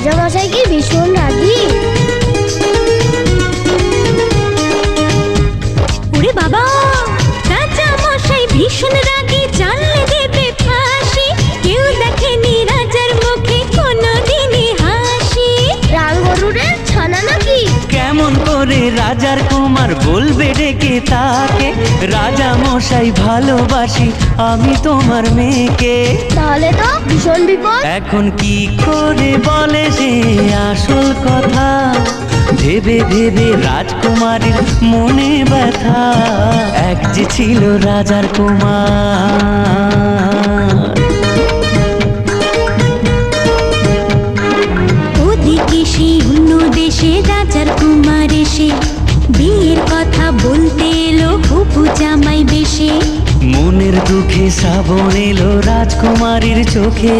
রাজামশাই কি ভীষণ রাগী? ওরে বাবা, রাজামশাই ভীষণ রাগী, জানলে দেবে ফাঁসি। কেউ দেখেনি রাজার মুখে কোনোদিনই হাসি। রাম গরুরের ছানা নাকি? কেমন করে রাজার কুমার বলবে ডেকে তাকে, রাজা মশাই ভালোবাসি আমি তোমার মেয়েকে। তাহলে তো ভীষণ বিপদ। এখন কি করে বলে সে আসল কথা, ভেবে ভেবে রাজকুমারীর মনে ব্যথা। এক যে ছিল রাজার কুমার। ওদিকে সেই অন্য দেশে রাজার কুমার এসে বিয়ের কথা বলতে এলো হবু জামাই বেশে। মনের দুঃখে শ্রাবণ এলো রাজকুমারীর চোখে।